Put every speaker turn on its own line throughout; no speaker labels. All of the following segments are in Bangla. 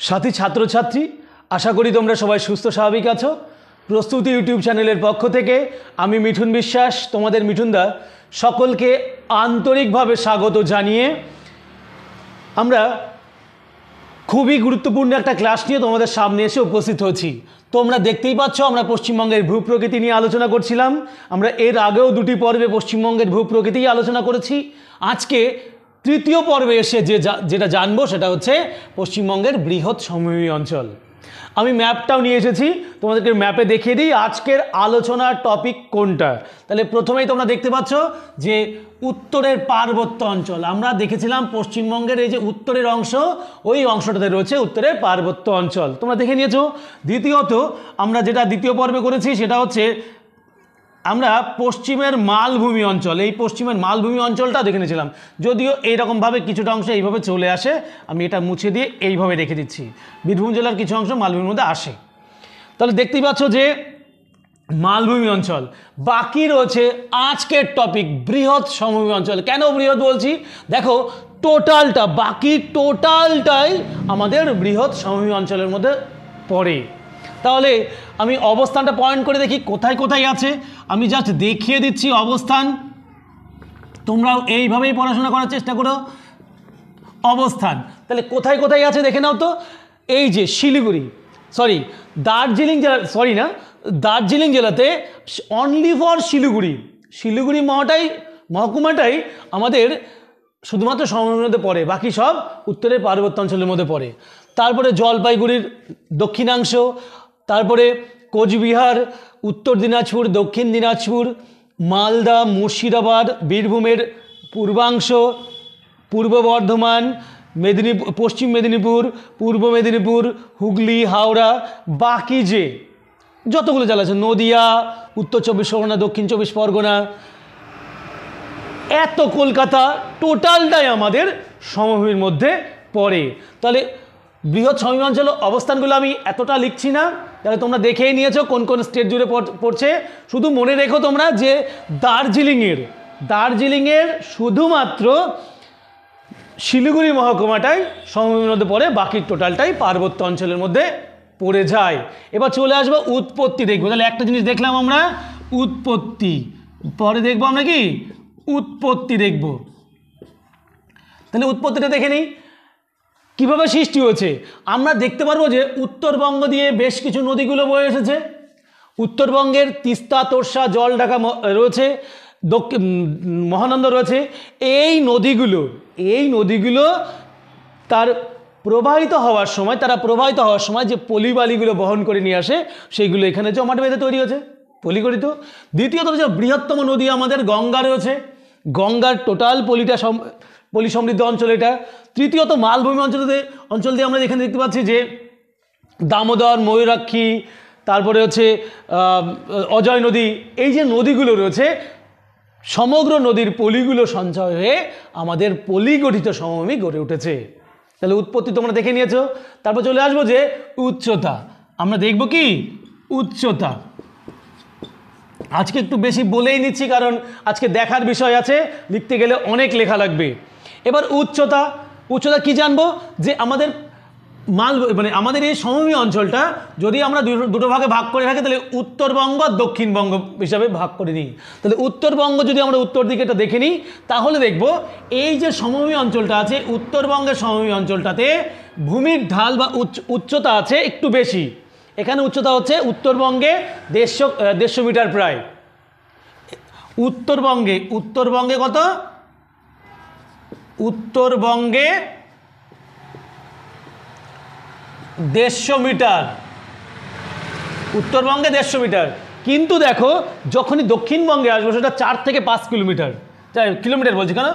সাথী ছাত্রছাত্রী, আশা করি তোমরা সবাই সুস্থ স্বাভাবিক আছো। প্রস্তুতি ইউটিউব চ্যানেলের পক্ষ থেকে আমি মিঠুন বিশ্বাস, তোমাদের মিঠুনদা, সকলকে আন্তরিকভাবে স্বাগত জানিয়ে আমরা খুবই গুরুত্বপূর্ণ একটা ক্লাস নিয়ে তোমাদের সামনে এসে উপস্থিত হয়েছি। তোমরা দেখতেই পাচ্ছ আমরা পশ্চিমবঙ্গের ভূপ্রকৃতি নিয়ে আলোচনা করছিলাম। আমরা এর আগেও দুটি পর্বে পশ্চিমবঙ্গের ভূপ্রকৃতি আলোচনা করেছি। আজকে তৃতীয় পর্বে এসে যেটা জানবো সেটা হচ্ছে পশ্চিমবঙ্গের বৃহৎ সমভূমি অঞ্চল। আমি ম্যাপটাও নিয়ে এসেছি, তোমাদেরকে ম্যাপে দেখিয়ে দিই আজকের আলোচনার টপিক কোনটা। তাহলে প্রথমেই তোমরা দেখতে পাচ্ছ যে উত্তরের পার্বত্য অঞ্চল। আমরা দেখেছিলাম পশ্চিমবঙ্গের এই যে উত্তরের অংশ, ওই অংশটাতে রয়েছে উত্তরের পার্বত্য অঞ্চল, তোমরা দেখে নিয়েছো। দ্বিতীয়ত আমরা যেটা দ্বিতীয় পর্বে করেছি সেটা হচ্ছে আমরা পশ্চিমের মালভূমি অঞ্চল, এই পশ্চিমের মালভূমি অঞ্চলটা দেখে নিয়েছিলাম। যদিও এইরকমভাবে কিছুটা অংশ এইভাবে চলে আসে, আমি এটা মুছে দিয়ে এইভাবে রেখে দিচ্ছি। বীরভূম জেলার কিছু অংশ মালভূমির মধ্যে আসে। তাহলে দেখতেই পাচ্ছ যে মালভূমি অঞ্চল। বাকি রয়েছে আজকের টপিক বৃহৎ সমভূমি অঞ্চল। কেন বৃহৎ বলছি দেখো, টোটালটা বাকি টোটালটাই আমাদের বৃহৎ সমভূমি অঞ্চলের মধ্যে পড়ে। তাহলে আমি অবস্থানটা পয়েন্ট করে দেখি কোথায় কোথায় আছে। আমি জাস্ট দেখিয়ে দিচ্ছি অবস্থান, তোমরাও এইভাবেই পড়াশোনা করার চেষ্টা করো। অবস্থান তাহলে কোথায় কোথায় আছে দেখে নাও তো। এই যে শিলিগুড়ি, দার্জিলিং জেলা, দার্জিলিং জেলাতে অনলি ফর শিলিগুড়ি মহকুমাটাই আমাদের শুধুমাত্র সমভূমির মধ্যে পড়ে, বাকি সব উত্তরের পার্বত্য অঞ্চলের মধ্যে পড়ে। তারপরে জলপাইগুড়ির দক্ষিণাংশ, তারপরে কোচবিহার, উত্তর দিনাজপুর, দক্ষিণ দিনাজপুর, মালদা, মুর্শিদাবাদ, বীরভূমের পূর্বাংশ, পূর্ব বর্ধমান, পশ্চিম মেদিনীপুর, পূর্ব মেদিনীপুর, হুগলি, হাওড়া, বাকি যে যতগুলো জেলা আছে, নদিয়া, উত্তর চব্বিশ পরগনা, দক্ষিণ চব্বিশ পরগনা, এত কলকাতা, টোটালটাই আমাদের সমভূমির মধ্যে পড়ে। তাহলে বৃহৎ সমভূমি অঞ্চল অবস্থানগুলো আমি এতটা লিখছি না, তাহলে তোমরা দেখেই নিয়েছো কোন কোন স্টেট জুড়ে পড়ছে। শুধু মনে রেখো তোমরা যে দার্জিলিংয়ের শুধুমাত্র শিলিগুড়ি মহকুমাটাই সমভূমির মধ্যে পড়ে, বাকি টোটালটাই পার্বত্য অঞ্চলের মধ্যে পড়ে যায়। এবার চলে আসবো উৎপত্তি দেখবো। তাহলে একটা জিনিস দেখলাম আমরা উৎপত্তি, পরে দেখবো আমরা কি উৎপত্তি দেখব। তাহলে উৎপত্তিটা দেখে নিই কীভাবে সৃষ্টি হয়েছে। আমরা দেখতে পারবো যে উত্তরবঙ্গ দিয়ে বেশ কিছু নদীগুলো বয়ে এসেছে। উত্তরবঙ্গের তিস্তা, তোর্ষা, জলঢাকা রয়েছে, মহানন্দা রয়েছে। এই নদীগুলো তারা প্রবাহিত হওয়ার সময় যে পলিবালিগুলো বহন করে নিয়ে আসে, সেইগুলো এখানে জমাট বেঁধে তৈরি হয়েছে পলিগঠিত। দ্বিতীয়ত যে বৃহত্তম নদী আমাদের গঙ্গা রয়েছে, গঙ্গার টোটাল পলি সমৃদ্ধ অঞ্চল এটা। তৃতীয়ত মালভূমি অঞ্চল দিয়ে আমরা এখানে দেখতে পাচ্ছি যে দামোদর, ময়ূরাক্ষী, তারপরে হচ্ছে অজয় নদী, এই যে নদীগুলো রয়েছে, সমগ্র নদীর পলিগুলো সঞ্চয় হয়ে আমাদের পলিগঠিত সমভূমি গড়ে উঠেছে। তাহলে উৎপত্তি তোমরা দেখে নিয়েছো। তারপর চলে আসবো যে উচ্চতা। আমরা দেখব কি উচ্চতা। আজকে একটু বেশি বলেই নিচ্ছি, কারণ আজকে দেখার বিষয় আছে, লিখতে গেলে অনেক লেখা লাগবে। এবার উচ্চতা কি জানবো, যে আমাদের আমাদের এই সমভূমি অঞ্চলটা যদি আমরা দুটো ভাগে ভাগ করে রাখি, তাহলে উত্তরবঙ্গ আর দক্ষিণবঙ্গ হিসাবে ভাগ করে নিই। তাহলে উত্তরবঙ্গ যদি আমরা উত্তর দিকে এটা দেখে নিই, তাহলে দেখব এই যে সমভূমি অঞ্চলটা আছে, উত্তরবঙ্গের সমভূমি অঞ্চলটাতে ভূমির ঢাল বা উচ্চতা আছে একটু বেশি। এখানে উচ্চতা হচ্ছে উত্তরবঙ্গে 150 মিটার প্রায়। উত্তরবঙ্গে কত? উত্তরবঙ্গে 150 মিটার, উত্তরবঙ্গে 150 মিটার। কিন্তু দেখো যখনই দক্ষিণবঙ্গে আসবো সেটা 4 থেকে 5 কিলোমিটার, কিলোমিটার বলছি কেন,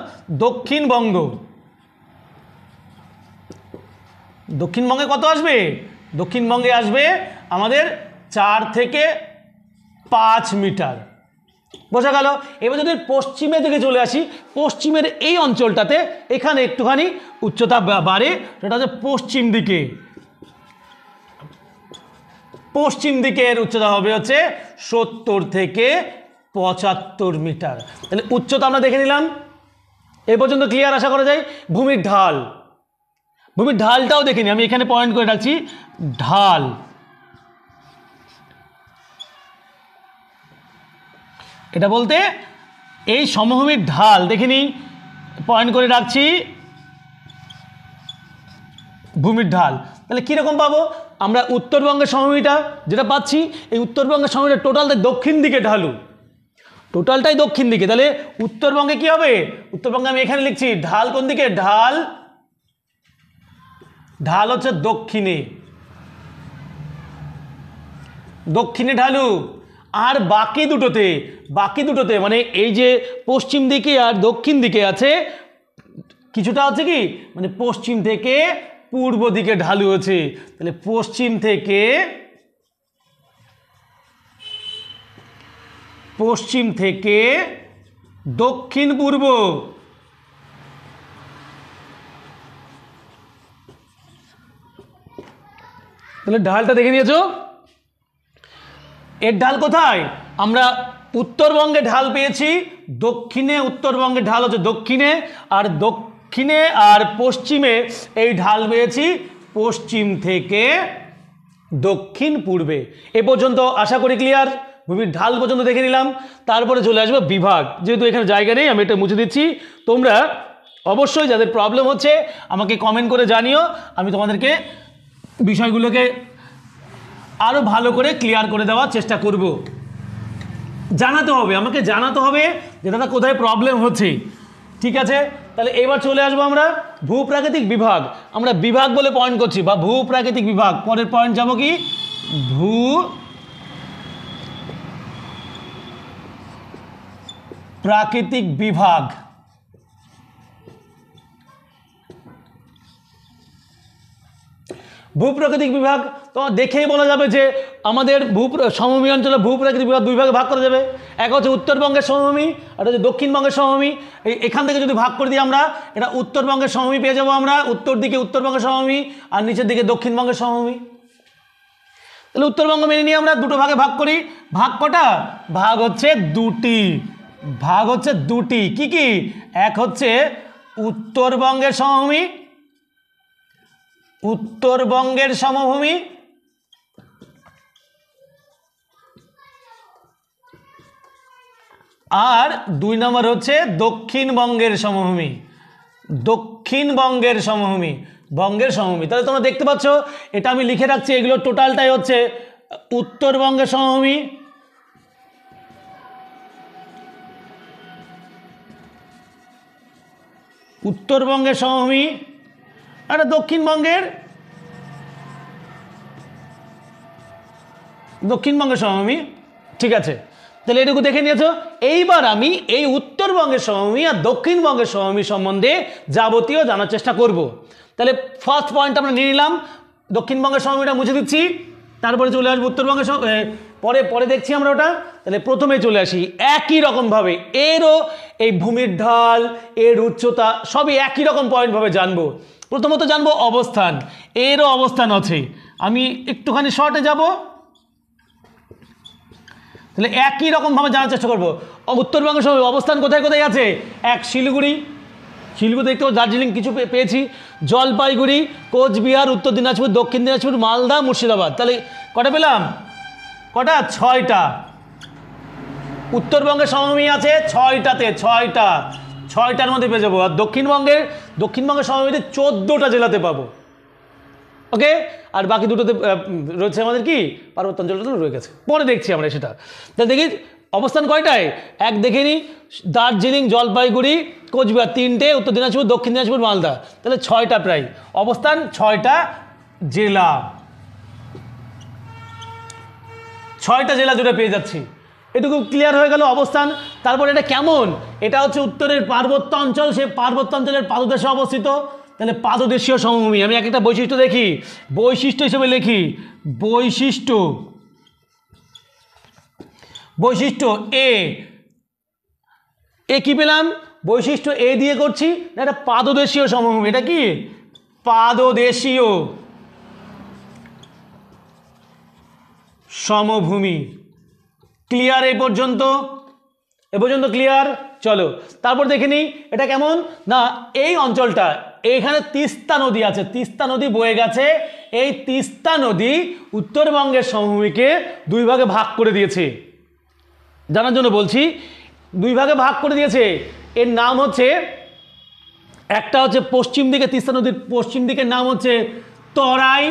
দক্ষিণবঙ্গে কত আসবে? দক্ষিণবঙ্গে আসবে আমাদের 4 থেকে 5 মিটার, বোঝা গেল। এবার যদি পশ্চিমের দিকে চলে আসি, পশ্চিমের এই অঞ্চলটাতে এখানে একটুখানি উচ্চতা বাড়ে, সেটা হচ্ছে পশ্চিম দিকের উচ্চতা হবে হচ্ছে 70 থেকে 75 মিটার। তাহলে উচ্চতা আমরা দেখে নিলাম, এ পর্যন্ত ক্লিয়ার আশা করা যায়। ভূমির ঢাল ভূমির ঢালটাও দেখে নিই, আমি এখানে পয়েন্ট করে রাখছি ঢাল। এটা বলতে এই সমভূমির ঢাল দেখে নিই, পয়েন্ট করে রাখছি ভূমির ঢাল। তাহলে কীরকম পাবো আমরা উত্তরবঙ্গের সমভূমিটা যেটা পাচ্ছি, এই উত্তরবঙ্গের সমভূমিটা টোটালটাই দক্ষিণ দিকে ঢালু, টোটালটাই দক্ষিণ দিকে। তাহলে উত্তরবঙ্গে কি হবে, উত্তরবঙ্গে আমি এখানে লিখছি ঢাল কোন দিকে, ঢাল ঢাল হচ্ছে দক্ষিণে, দক্ষিণে ঢালু। আর বাকি দুটোতে মানে এই যে পশ্চিম দিকে আর দক্ষিণ দিকে আছে কিছুটা হচ্ছে কি মানে পশ্চিম থেকে পূর্ব দিকে ঢালু আছে। তাহলে পশ্চিম থেকে দক্ষিণ পূর্ব, তাহলে ঢালটা দেখে নিয়েছো। এর ঢাল কোথায়, আমরা উত্তরবঙ্গে ঢাল পেয়েছি দক্ষিণে, উত্তরবঙ্গের ঢাল হচ্ছে দক্ষিণে, আর দক্ষিণে আর পশ্চিমে এই ঢাল পেয়েছি পশ্চিম থেকে দক্ষিণ পূর্বে। এ পর্যন্ত আশা করি ক্লিয়ার, ভূমির ঢাল পর্যন্ত দেখে নিলাম। তারপরে চলে আসবো বিভাগ, যেহেতু এখানে জায়গা নেই আমি এটা মুছে দিচ্ছি। তোমরা অবশ্যই যাদের প্রবলেম হচ্ছে আমাকে কমেন্ট করে জানিও, আমি তোমাদেরকে বিষয়গুলোকে আরও ভালো করে ক্লিয়ার করে দেওয়ার চেষ্টা করব। জানাতে হবে, আমাকে জানাতে হবে যে দাদা কোথায় প্রবলেম হচ্ছে। ঠিক আছে, তাহলে এবার চলে আসবো আমরা ভূপ্রাকৃতিক বিভাগ। আমরা বিভাগ বলে পয়েন্ট করছি বা ভূপ্রাকৃতিক বিভাগ। পরের পয়েন্ট যাব কি, ভূ প্রাকৃতিক বিভাগ। ভূপ্রাকৃতিক বিভাগ তো দেখেই বলা যাবে যে আমাদের সমভূমি অঞ্চলে ভূপ্রাকৃতিক বিভাগ দুই ভাগে ভাগ করা যাবে। এক হচ্ছে উত্তরবঙ্গের সমভূমি আর হচ্ছে দক্ষিণবঙ্গের সমভূমি। এখান থেকে যদি ভাগ করে দিই আমরা, এটা উত্তরবঙ্গের সমভূমি পেয়ে যাবো আমরা, উত্তর দিকে উত্তরবঙ্গের সমভূমি আর নিচের দিকে দক্ষিণবঙ্গের সমভূমি। তাহলে উত্তরবঙ্গ মেনে নিয়ে আমরা দুটো ভাগে ভাগ করি। ভাগ কটা, ভাগ হচ্ছে দুটি, ভাগ হচ্ছে দুটি। কি কি, এক হচ্ছে উত্তরবঙ্গের সমভূমি, উত্তরবঙ্গের সমভূমি, আর দুই নম্বর হচ্ছে দক্ষিণবঙ্গের সমভূমি, দক্ষিণবঙ্গের সমভূমি, বঙ্গের সমভূমি। তাহলে তোমরা দেখতে পাচ্ছ এটা আমি লিখে রাখছি, এগুলো টোটালটাই হচ্ছে উত্তরবঙ্গের সমভূমি, উত্তরবঙ্গের সমভূমি আর দক্ষিণবঙ্গের সমভূমি। ঠিক আছে, তাহলে এটুকু দেখে নিয়েছো। এইবার আমি এই উত্তরবঙ্গের সমভূমি আর দক্ষিণবঙ্গের সমভূমি সম্বন্ধে যাবতীয় জানার চেষ্টা করব। তাহলে ফার্স্ট পয়েন্ট আমরা নিয়ে নিলাম, দক্ষিণবঙ্গের সমভূমিটা মুছে দিচ্ছি, তারপরে চলে আসবো উত্তরবঙ্গের পরে পরে দেখছি আমরা ওটা। তাহলে প্রথমে চলে আসি একই রকমভাবে, এরও এই ভূমির ঢাল, এর উচ্চতা সবই একই রকম পয়েন্টভাবে জানবো। প্রথমত জানবো অবস্থান, এরও অবস্থান আছে। আমি একটুখানি শর্টে যাব, তাহলে একই রকমভাবে জানার চেষ্টা করবো। উত্তরবঙ্গের সময় অবস্থান কোথায় কোথায় আছে, এক শিলিগুড়ি, শিলিগুড়ি দেখতে পাবো, দার্জিলিং কিছু পেয়েছি, জলপাইগুড়ি, কোচবিহার, উত্তর দিনাজপুর, দক্ষিণ দিনাজপুর, মালদা, মুর্শিদাবাদ। তাহলে কটা পেলাম, কটা, ছয়টা। উত্তরবঙ্গের সমভূমি আছে ছয়টাতে, ছয়টার মধ্যে পেয়ে যাবো। আর দক্ষিণবঙ্গের সমভূমিতে 14টা জেলাতে পাবো। ওকে, আর বাকি দুটোতে রয়েছে আমাদের কি পার্বত্যাঞ্চলটা রয়ে গেছে, পরে দেখছি আমরা সেটা। তাহলে দেখি অবস্থান কয়টায়, এক দেখে নিই, দার্জিলিং, জলপাইগুড়ি, কোচবিহার 3টে, উত্তর দিনাজপুর, দক্ষিণ দিনাজপুর, মালদা। তাহলে 6টা প্রায় অবস্থান, 6টা জেলা, 6টা জেলা জুড়ে পেয়ে যাচ্ছি। এটুকু ক্লিয়ার হয়ে গেল অবস্থান। তারপর এটা কেমন, এটা হচ্ছে উত্তরের পার্বত্য অঞ্চল, সেই পার্বত্য অঞ্চলের পাদদেশে অবস্থিত। তাহলে পাদদেশীয় সমভূমি আমি এক একটা বৈশিষ্ট্য দেখি, বৈশিষ্ট্য হিসেবে লিখি, বৈশিষ্ট্য এ কি পেলাম, বৈশিষ্ট্য এ দিয়ে করছি, এটা পাদদেশীয় সমভূমি। এটা কি পাদদেশীয় সমভূমি। ক্লিয়ার এই পর্যন্ত ক্লিয়ার। চলো তারপর দেখে নিই এটা কেমন। না, এই অঞ্চলটা এইখানে তিস্তা নদী আছে, তিস্তা নদী বয়ে গেছে। এই তিস্তা নদী উত্তরবঙ্গের সমভূমিকে দুই ভাগে ভাগ করে দিয়েছে। জানার জন্য বলছি, দুই ভাগে ভাগ করে দিয়েছে। এর নাম হচ্ছে, একটা হচ্ছে পশ্চিম দিকে, তিস্তা নদীর পশ্চিম দিকের নাম হচ্ছে তরাই,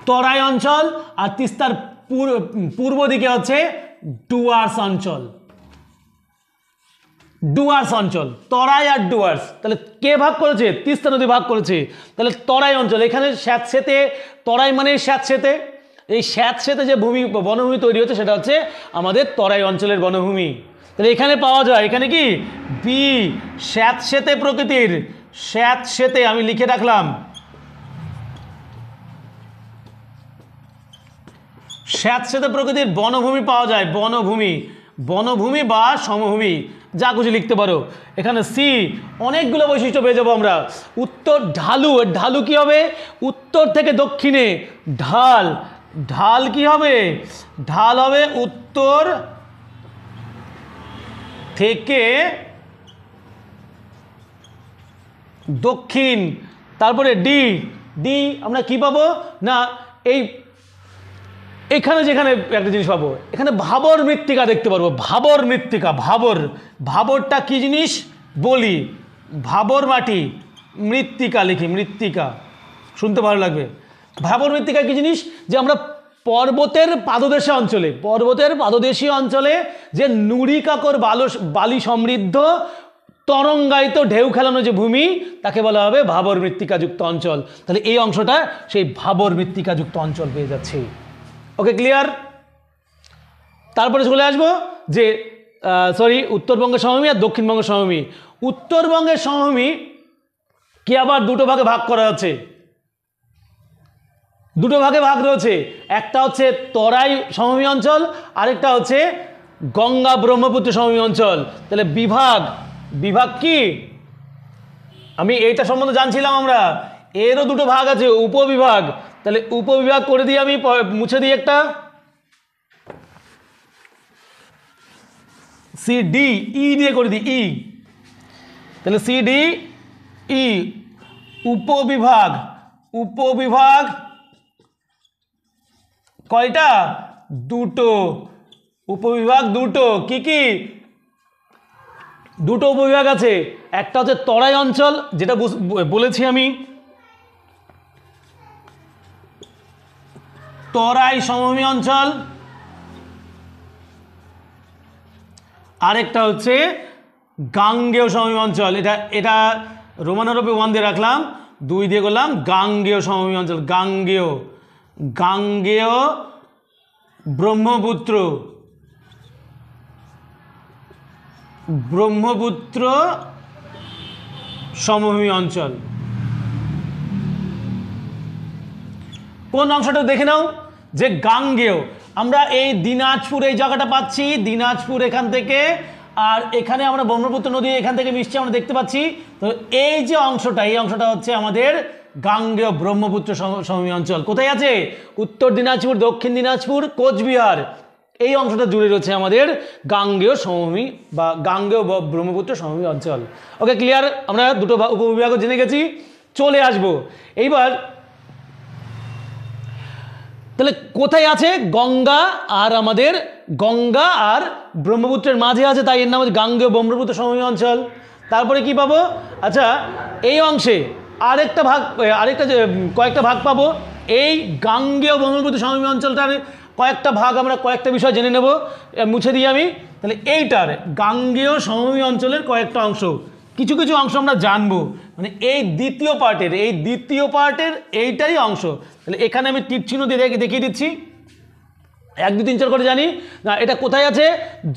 তরাই অঞ্চল, আর তিস্তার পূর্ব দিকে হচ্ছে ডুয়ার্স অঞ্চল, ডুয়ার্স অঞ্চল, তরাই আর ডুয়ার্স। তাহলে কে ভাগ করেছে? তিস্তা নদী ভাগ করেছে। তাহলে তরাই অঞ্চল, এখানে স্যাঁতসেতে, তরাই মানে স্যাঁতসেতে, এই স্যাঁতসেতে যে ভূমি বনভূমি তৈরি হচ্ছে সেটা হচ্ছে আমাদের তরাই অঞ্চলের বনভূমি। তাহলে এখানে পাওয়া যায়, এখানে কি বি স্যাঁতসেতে প্রকৃতির, স্যাঁতসেতে আমি লিখে রাখলাম, স্যাঁতসেতে প্রকৃতির বনভূমি পাওয়া যায়, বনভূমি, বনভূমি বা সমভূমি যা কিছু লিখতে পারো। এখানে সি অনেকগুলো বৈশিষ্ট্য পেয়ে যাবো আমরা। উত্তর ঢালু, ঢালু কি হবে? উত্তর থেকে দক্ষিণে ঢাল, ঢাল কি হবে? ঢাল হবে উত্তর থেকে দক্ষিণ। তারপরে ডি, ডি আমরা কি পাবো না, এই এখানে যেখানে একটা জিনিস পাবো, এখানে ভাবর মৃত্তিকা দেখতে পারবো, ভাবর মৃত্তিকা, ভাবর, ভাবরটা কি জিনিস বলি, ভাবর মাটি, মৃত্তিকা লিখি, মৃত্তিকা, শুনতে ভালো লাগবে। ভাবর মৃত্তিকা কি জিনিস? যে আমরা পর্বতের পাদদেশে অঞ্চলে, পর্বতের পাদদেশীয় অঞ্চলে যে নুড়ি কাকর বালি সমৃদ্ধ তরঙ্গায়িত ঢেউ খেলানো যে ভূমি, তাকে বলা হবে ভাবর মৃত্তিকাযুক্ত অঞ্চল। তাহলে এই অংশটা সেই ভাবর মৃত্তিকাযুক্ত অঞ্চল পেয়ে যাচ্ছে। ওকে, ক্লিয়ার? তারপরে চলে আসবো যে উত্তরবঙ্গের সমভূমি আর দক্ষিণবঙ্গের সমভূমি। উত্তরবঙ্গের সমভূমি কি আবার দুটো ভাগে ভাগ করা আছে, দুটো ভাগে ভাগ রয়েছে। একটা হচ্ছে তরাই সমভূমি অঞ্চল, আরেকটা হচ্ছে গঙ্গা ব্রহ্মপুত্র সমভূমি অঞ্চল। তাহলে বিভাগ, বিভাগ কি আমি এইটা সম্বন্ধে জানছিলাম আমরা, এরও দুটো ভাগ আছে, উপবিভাগ। তাহলে উপবিভাগ করে দিই আমি, মুছে দিই একটা, সি ডি ই দিয়ে করে দিই, ই। তাহলে সি ডি ই উপবিভাগ, উপবিভাগ কয়টা? দুটো উপবিভাগ, দুটো। কি কি? দুটো উপবিভাগ আছে। একটা হচ্ছে তরাই অঞ্চল, যেটা বলেছি আমি, তরাই সমভূমি অঞ্চল, আরেকটা হচ্ছে গাঙ্গেয় সমভূমি অঞ্চল। এটা এটা রোমানারূপে 1 দিয়ে রাখলাম, 2 দিয়ে করলাম গাঙ্গেয় সমভূমি অঞ্চল, গাঙ্গেয়, গাঙ্গেয় ব্রহ্মপুত্র, ব্রহ্মপুত্র সমভূমি অঞ্চল। কোন অংশটা দেখে নাও, যে গাঙ্গেয়, আমরা এই দিনাজপুর এই জায়গাটা পাচ্ছি, দিনাজপুর এখান থেকে, আর এখানে আমরা ব্রহ্মপুত্র নদী এখান থেকে মিশছে আমরা দেখতে পাচ্ছি। তো এই যে অংশটা, এই অংশটা হচ্ছে আমাদের গাঙ্গেয় ব্রহ্মপুত্র সমভূমি অঞ্চল। কোথায় আছে? উত্তর দিনাজপুর, দক্ষিণ দিনাজপুর, কোচবিহার, এই অংশটা জুড়ে রয়েছে আমাদের গাঙ্গেয় সমভূমি বা গাঙ্গেয় ব্রহ্মপুত্র সমভূমি অঞ্চল। ওকে, ক্লিয়ার? আমরা দুটো উপবিভাগও জেনে গেছি। চলে আসবো এইবার, তাহলে কোথায় আছে? গঙ্গা আর আমাদের, গঙ্গা আর ব্রহ্মপুত্রের মাঝে আছে, তাই এর নাম হচ্ছে গাঙ্গেয় ব্রহ্মপুত্র সমভূমি অঞ্চল। তারপরে কি পাবো? আচ্ছা, এই অংশে আরেকটা ভাগ, আরেকটা কয়েকটা ভাগ পাবো। এই গাঙ্গেয় ব্রহ্মপুত্র সমভূমি অঞ্চলটার কয়েকটা ভাগ আমরা কয়েকটা বিষয় জেনে নেব, মুছে দিই আমি। তাহলে এইটার গাঙ্গেয় সমভূমি অঞ্চলের কয়েকটা অংশ, কিছু কিছু অংশ আমরা জানবো, মানে এই দ্বিতীয় পার্টের, এই দ্বিতীয় পার্টের এইটাই অংশ। তাহলে এখানে আমি তীর চিহ্ন দিয়ে দেখিয়ে দিচ্ছি, 1 2 3 4 করে জানি না। এটা কোথায় আছে?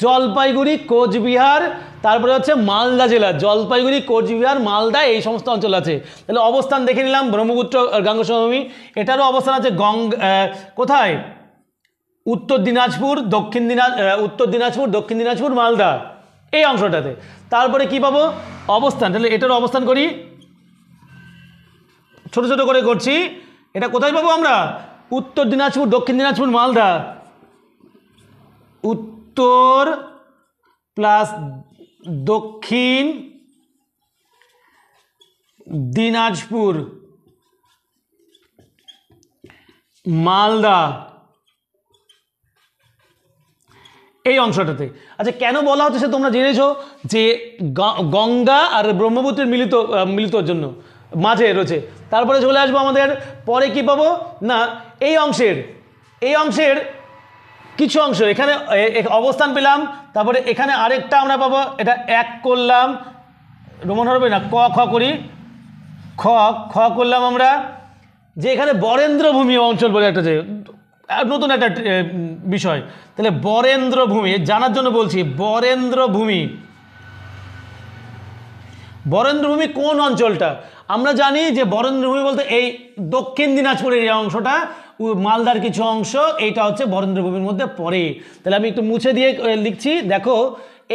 জলপাইগুড়ি, কোচবিহার, তারপরে হচ্ছে মালদা জেলা, জলপাইগুড়ি, কোচবিহার, মালদা, এই সমস্ত অঞ্চল আছে। তাহলে অবস্থান দেখে নিলাম, ব্রহ্মপুত্র গাঙ্গেয় সমভূমি। এটারও অবস্থান আছে কোথায়? উত্তর দিনাজপুর, উত্তর দিনাজপুর, দক্ষিণ দিনাজপুর, মালদা, এই অংশটাতে। তারপরে কি পাবো? অবস্থান। তাহলে এটারও অবস্থান করি, ছোট ছোট করে করছি। এটা কোথায় পাবো আমরা? উত্তর দিনাজপুর, দক্ষিণ দিনাজপুর, মালদা, উত্তর প্লাস দক্ষিণ দিনাজপুর, মালদা, এই অংশটাতে। আচ্ছা কেন বলা হচ্ছে সে তোমরা জেনেছো যে গঙ্গা আর ব্রহ্মপুত্রের মিলিতর জন্য মাঝে রয়েছে। তারপরে চলে আসবো আমাদের পরে কি পাবো না এই অংশের কিছু অংশ এখানে অবস্থান পেলাম। তারপরে এখানে আরেকটা আমরা পাবো, এটা এক করলাম, রোমান হবে না, ক খ করি, খ খ করলাম আমরা, যে এখানে বরেন্দ্রভূমি অঞ্চল বলে একটা, যে নতুন একটা বিষয়। তাহলে বরেন্দ্রভূমি জানার জন্য বলছি, বরেন্দ্রভূমি কোন অঞ্চলটা? আমরা জানি যে বরেন্দ্রভূমি বলতে এই দক্ষিণ দিনাজপুরের এই অংশটা, মালদার কিছু অংশ, এইটা হচ্ছে বরেন্দ্রভূমির মধ্যে পড়ে। তাহলে আমি একটু মুছে দিয়ে লিখছি, দেখো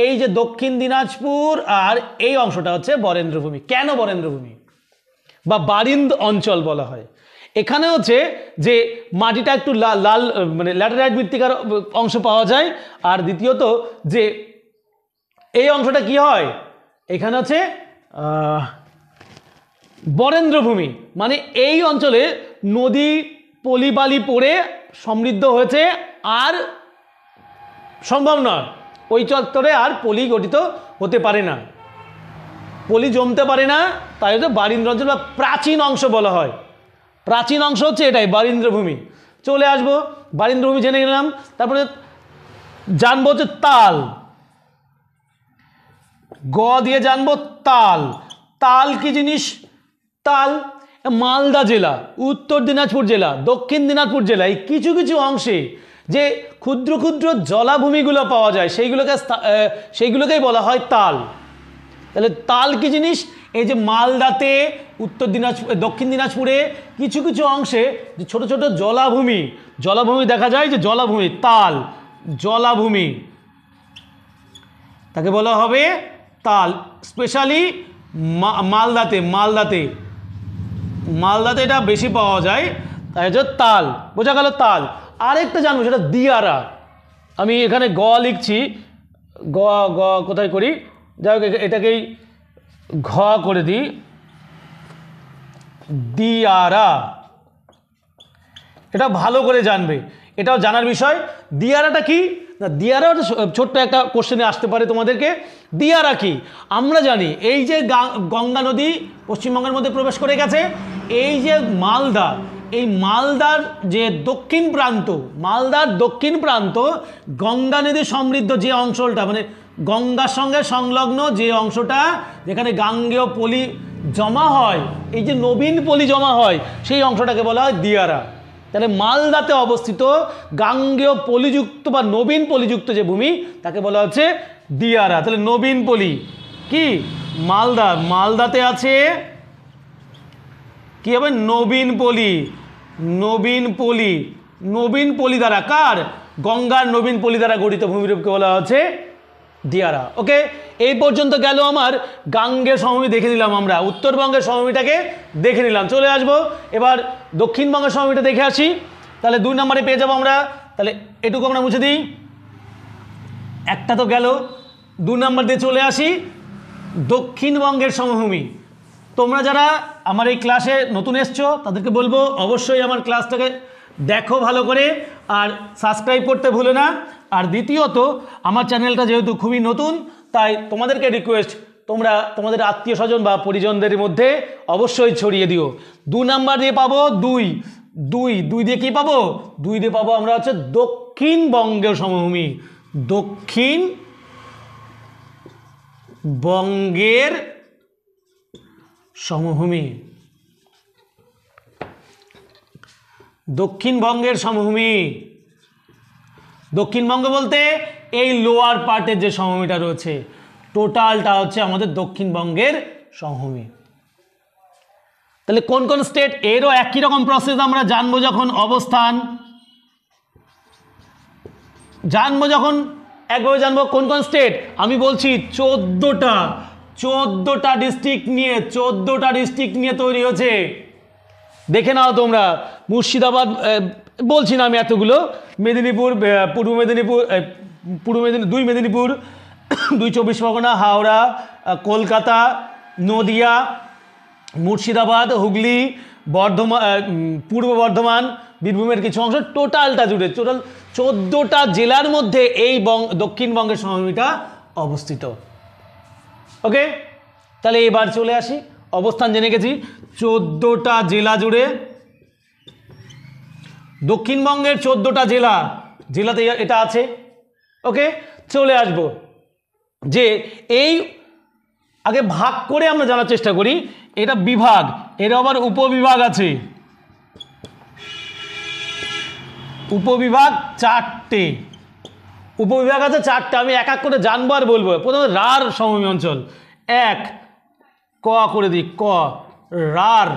এই যে দক্ষিণ দিনাজপুর আর এই অংশটা হচ্ছে বরেন্দ্রভূমি। কেন বরেন্দ্রভূমি বা বারিন্দ অঞ্চল বলা হয়? এখানে হচ্ছে যে মাটিটা একটু লাল মানে ল্যাটেরাইট মৃত্তিকার অংশ পাওয়া যায়। আর দ্বিতীয়ত যে এই অংশটা কি হয়, এখানে হচ্ছে বরেন্দ্রভূমি, মানে এই অঞ্চলে নদী পলিবালি পড়ে সমৃদ্ধ হয়েছে, আর সম্ভব নয় ওই চত্বরে আর পলি গঠিত হতে পারে না, পলি জমতে পারে না, তাই হচ্ছে বারিন্দ্র অঞ্চল বা প্রাচীন অংশ বলা হয়। প্রাচীন অংশ হচ্ছে এটাই বারিন্দ্রভূমি। চলে আসবো, বারিন্দ্রভূমি জেনে গেলাম। তারপরে জানবো হচ্ছে তাল, গ দিয়ে জানবো তাল। তাল কি জিনিস? তাল মালদা জেলা, উত্তর দিনাজপুর জেলা, দক্ষিণ দিনাজপুর জেলা, এই কিছু কিছু অংশে যে ক্ষুদ্র ক্ষুদ্র জলাভূমিগুলো পাওয়া যায় সেইগুলোকেই বলা হয় তাল। তাহলে তাল কি জিনিস? এই যে মালদাতে, দক্ষিণ দিনাজপুরে কিছু কিছু অংশে যে ছোট ছোট জলাভূমি দেখা যায়, যে জলাভূমি, তাল জলাভূমি, তাকে বলা হবে তাল। স্পেশালি মালদাতে এটা বেশি পাওয়া যায়, তাই হচ্ছে তাল। বোঝা গেল তাল। আরেকটা জানবো, সেটা দিয়ারা। আমি এখানে গ লিখছি, গ কোথায় করি, যাই হোক এটাকেই ঘ করে দিই, দিয়ারা। এটা ভালো করে জানবে, এটাও জানার বিষয়। দিয়ারাটা কি না, দিয়ারা ছোট্ট একটা কোশ্চেনে আসতে পারে তোমাদেরকে। দিয়ারা কি? আমরা জানি এই যে গঙ্গা নদী পশ্চিমবঙ্গের মধ্যে প্রবেশ করে গেছে, এই যে মালদা, এই মালদার যে দক্ষিণ প্রান্ত, গঙ্গা নদী সমৃদ্ধ যে অঞ্চলটা, মানে গঙ্গার সঙ্গে সংলগ্ন যে অংশটা, যেখানে গাঙ্গেয় পলি জমা হয়, এই যে নবীন পলি জমা হয়, সেই অংশটাকে বলা হয় দিয়ারা। তাহলে মালদাতে অবস্থিত গাঙ্গেয় পলিযুক্ত বা নবীন পলিযুক্ত যে ভূমি, তাকে বলা হচ্ছে দিয়ারা। তাহলে নবীন পলি কি? মালদাতে আছে কি হবে? নবীন পলি দ্বারা, কার? গঙ্গার নবীন পলি দ্বারা গঠিত ভূমিরূপকে বলা হচ্ছে দিয়ারা। ওকে, এই পর্যন্ত গেল আমার গাঙ্গেয় সমভূমি দেখে নিলাম, আমরা উত্তরবঙ্গের সমভূমিটাকে দেখে নিলাম। চলে আসবো এবার দক্ষিণবঙ্গের সমভূমিটা দেখে আসি। তাহলে 2 নম্বরে পেয়ে যাবো আমরা। তাহলে এটুকু আমরা মুছে দিই, একটা তো গেল। 2 নম্বর দিয়ে চলে আসি দক্ষিণবঙ্গের সমভূমি। তোমরা যারা আমার এই ক্লাসে নতুন এসছো তাদেরকে বলবো অবশ্যই আমার ক্লাসটাকে দেখো ভালো করে, আর সাবস্ক্রাইব করতে ভুলো না। আর দ্বিতীয়ত আমার চ্যানেলটা যেহেতু খুবই নতুন, তাই তোমাদেরকে রিকোয়েস্ট, তোমরা তোমাদের আত্মীয় স্বজন বা পরিজনদের মধ্যে অবশ্যই ছড়িয়ে দিও। 2 নাম্বার দিয়ে পাবো দুই দিয়ে কি পাবো? 2 দিয়ে পাবো আমরা হচ্ছে দক্ষিণবঙ্গের সমভূমি। দক্ষিণবঙ্গের সমভূমি। দক্ষিণবঙ্গ বলতে এই লোয়ার পার্টের যে সমভূমিটা রয়েছে, টোটালটা হচ্ছে আমাদের দক্ষিণবঙ্গের সমভূমি। তাহলে কোন কোন স্টেট, এরও একই রকম প্রসেস আমরা জানবো যখন অবস্থান, একভাবে জানবো কোন কোন স্টেট। আমি বলছি 14টা ডিস্ট্রিক্ট নিয়ে তৈরি হয়েছে। দেখে নাও তোমরা, মুর্শিদাবাদ বলছি না আমি এতগুলো, মেদিনীপুর, পূর্ব মেদিনীপুর, 2 মেদিনীপুর, 2 চব্বিশ পরগনা, হাওড়া, কলকাতা, নদিয়া, মুর্শিদাবাদ, হুগলি, বর্ধমান, পূর্ব বর্ধমান, বীরভূমের কিছু অংশ, টোটালটা জুড়ে টোটাল 14টা জেলার মধ্যে এই দক্ষিণবঙ্গের সমভূমিটা অবস্থিত। ওকে, তাহলে এবার চলে আসি, অবস্থান জেনে গেছি 14টা জেলা জুড়ে, দক্ষিণবঙ্গের 14টা জেলাতে এটা আছে। ওকে, চলে আসব যে এই আগে ভাগ করে আমরা জানার চেষ্টা করি, এটা বিভাগ, এর আবার উপবিভাগ আছে, উপবিভাগ 4টে, উপবিভাগ আছে 4টে। আমি এক এক করে জানবো আর বলবো। প্রথমে রার সমভূমি অঞ্চল, এক ক করে দিই, ক রার,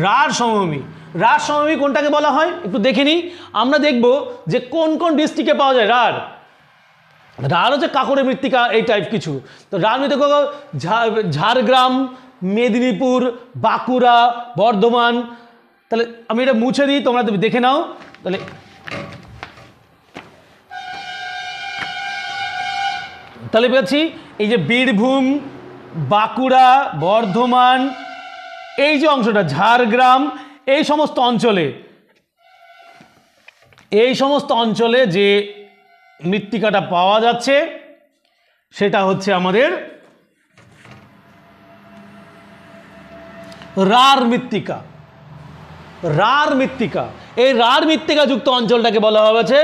রার সমভূমি। রার সমভূমি কোনটাকে বলা হয় একটু দেখে নিই। আমরা দেখব যে কোন কোন ডিস্ট্রিক্টে পাওয়া যায় রার। রার হচ্ছে কাঁকড়ের মৃত্তিকা, এই টাইপ কিছু। তো রার মৃত্তিকা ঝাড়গ্রাম, মেদিনীপুর, বাঁকুড়া, বর্ধমান। তাহলে আমি এটা মুছে দিই, তোমরা দেখে নাও। তাহলে পেয়েছি এই যে বীরভূম, বাঁকুড়া, বর্ধমান, এই যে অংশটা ঝাড়গ্রাম, এই সমস্ত অঞ্চলে যে মৃত্তিকাটা পাওয়া যাচ্ছে সেটা হচ্ছে আমাদের রার মৃত্তিকা। রার মৃত্তিকা, এই রার মৃত্তিকা যুক্ত অঞ্চলটাকে বলা হয়েছে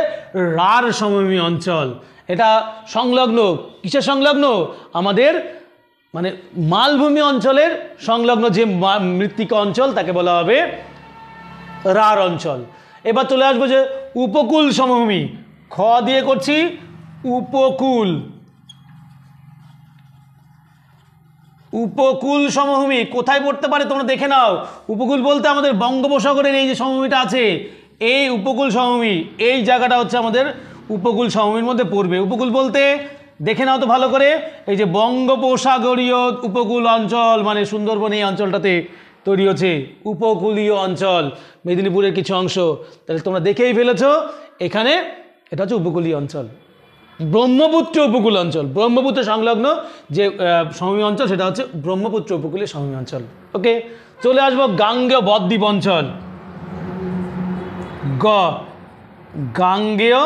রার সমভূমি অঞ্চল। এটা সংলগ্ন, কিসের সংলগ্ন? আমাদের মানে মালভূমি অঞ্চলের সংলগ্ন যে মৃত্তিকা অঞ্চল তাকে বলা হবে রার অঞ্চল। এবার চলে আসবো যে উপকূল সমভূমি, খ দিয়ে করছি উপকূল। উপকূল সমভূমি কোথায় পড়তে পারে তোমরা দেখে নাও। উপকূল বলতে আমাদের বঙ্গোপসাগরের এই যে সমভূমিটা আছে, এই উপকূল সমভূমি, এই জায়গাটা হচ্ছে আমাদের উপকূল সমভূমির মধ্যে পড়বে। উপকূল বলতে দেখে নাও তো ভালো করে, এই যে বঙ্গোপসাগরীয় উপকূল অঞ্চল, মানে সুন্দরবন এই অঞ্চলটাতে তৈরি হচ্ছে উপকূলীয় অঞ্চল, মেদিনীপুরের কিছু অংশ। তাহলে তোমরা দেখেই ফেলেছো, এখানে এটা হচ্ছে উপকূলীয় অঞ্চল। ব্রহ্মপুত্র উপকূল অঞ্চল, ব্রহ্মপুত্র সংলগ্ন যে সমভূমি অঞ্চল সেটা হচ্ছে ব্রহ্মপুত্র উপকূলীয় সমভূমি অঞ্চল। ওকে, চলে আসবো গাঙ্গেয় বদ্বীপ অঞ্চল, গ গাঙ্গেয়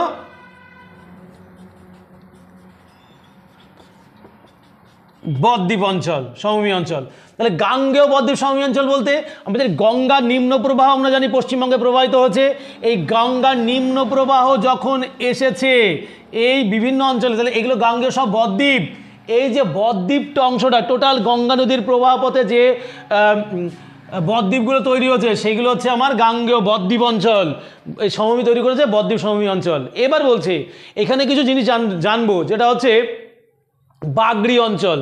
বদ্বীপ অঞ্চল, সমভূমি অঞ্চল। তাহলে গাঙ্গেয় বদ্বীপ সমভূমি অঞ্চল বলতে আমাদের গঙ্গার নিম্ন প্রবাহ আমরা জানি পশ্চিমবঙ্গে প্রবাহিত হচ্ছে। এই গঙ্গার নিম্ন প্রবাহ যখন এসেছে এই বিভিন্ন অঞ্চলে, তাহলে এগুলো গাঙ্গেয় সব বদ্বীপ। এই যে বদ্বীপটা অংশটা টোটাল গঙ্গা নদীর প্রবাহ পথে যে বদ্বীপগুলো তৈরি হচ্ছে সেগুলো হচ্ছে আমার গাঙ্গেয় বদ্বীপ অঞ্চল। এই সমভূমি তৈরি করেছে বদ্বীপ সমভূমি অঞ্চল। এবার বলছে এখানে কিছু জিনিস জানবো, যেটা হচ্ছে বাগড়ি অঞ্চল।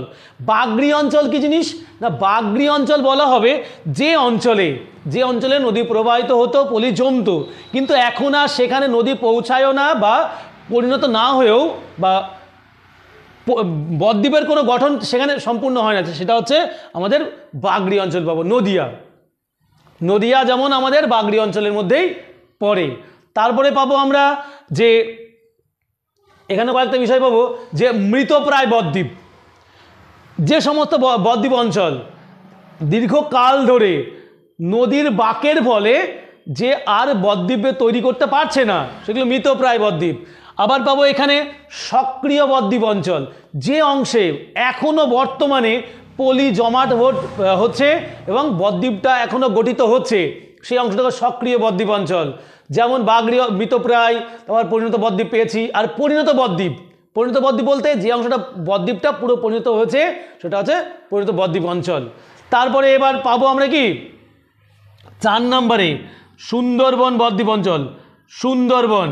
বাগড়ি অঞ্চল কি জিনিস না, বাগড়ি অঞ্চল বলা হবে যে অঞ্চলে নদী প্রবাহিত হতো, পলি জমতো, কিন্তু এখন আর সেখানে নদী পৌঁছায়ও না বা পরিণত না হয়েও, বা বদ্বীপের কোনো গঠন সেখানে সম্পূর্ণ হয় না, সেটা হচ্ছে আমাদের বাগড়ি অঞ্চল পাবো। নদিয়া যেমন আমাদের বাগড়ি অঞ্চলের মধ্যেই পড়ে। তারপরে পাবো আমরা যে এখানে কয়েকটা বিষয় পাবো, যে মৃতপ্রায় বদ্বীপ, যে সমস্ত বদ্বীপ অঞ্চল দীর্ঘকাল ধরে নদীর বাঁকের ফলে যে আর বদ্বীপে তৈরি করতে পারছে না, সেগুলো মৃতপ্রায় বদ্বীপ। আবার পাবো এখানে সক্রিয় বদ্বীপ অঞ্চল, যে অংশে এখনও বর্তমানে পলি জমাট হচ্ছে এবং বদ্বীপটা এখনও গঠিত হচ্ছে, সেই অংশটাকে সক্রিয় বদ্বীপ অঞ্চল। যেমন বাগড়ি মৃতপ্রায়, তারপর পরিণত বদ্বীপ পেয়েছি। আর পরিণত বদ্বীপ বলতে যে অংশটা বদ্বীপটা পুরো পরিণত হয়েছে সেটা হচ্ছে পরিণত বদ্বীপ অঞ্চল। তারপরে এবার পাবো আমরা কি 4 নম্বরে সুন্দরবন বদ্বীপ অঞ্চল। সুন্দরবন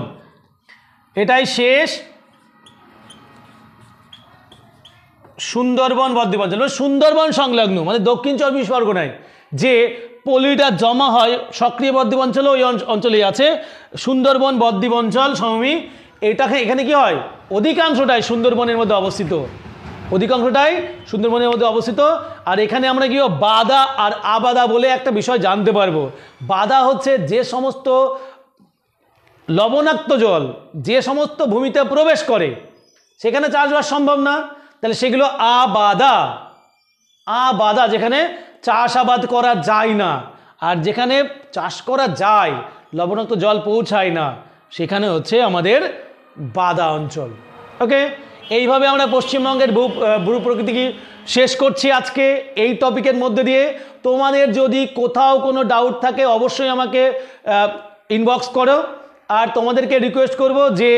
এটাই শেষ, সুন্দরবন বদ্বীপ অঞ্চল। সুন্দরবন সংলগ্ন মানে দক্ষিণ 24 পরগনায় যে পলিটা জমা হয় সক্রিয় বদ্বীপ অঞ্চলে, ওই অঞ্চলেই আছে সুন্দরবন বদ্বীপ অঞ্চল সমভূমি। এখানে কি হয়, অধিকাংশটাই সুন্দরবনের মধ্যে অবস্থিত। আর এখানে আমরা কি বাদা আর আবাদা বলে একটা বিষয় জানতে পারবো। বাদা হচ্ছে যে সমস্ত লবণাক্ত জল যে সমস্ত ভূমিতে প্রবেশ করে সেখানে চাষবাস সম্ভব না, তাহলে সেগুলো আবাদা, আবাদা যেখানে চাষাবাদ করা যায় না। আর যেখানে চাষ করা যায়, লবণাক্ত জল পৌঁছায় না, সেখানে হচ্ছে আমাদের বাদা অঞ্চল। ওকে, এইভাবে আমরা পশ্চিমবঙ্গের ভূ প্রকৃতি শেষ করছি আজকে এই টপিকের মধ্যে দিয়ে। তোমাদের যদি কোথাও কোনো ডাউট থাকে অবশ্যই আমাকে ইনবক্স করো। আর তোমাদেরকে রিকোয়েস্ট করব যে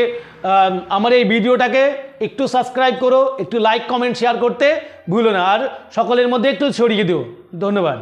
আমার এই ভিডিওটাকে একটু সাবস্ক্রাইব করো, একটু লাইক কমেন্ট শেয়ার করতে ভুলো না, আর সকলের মধ্যে একটু ছড়িয়ে দিও। ধন্যবাদ।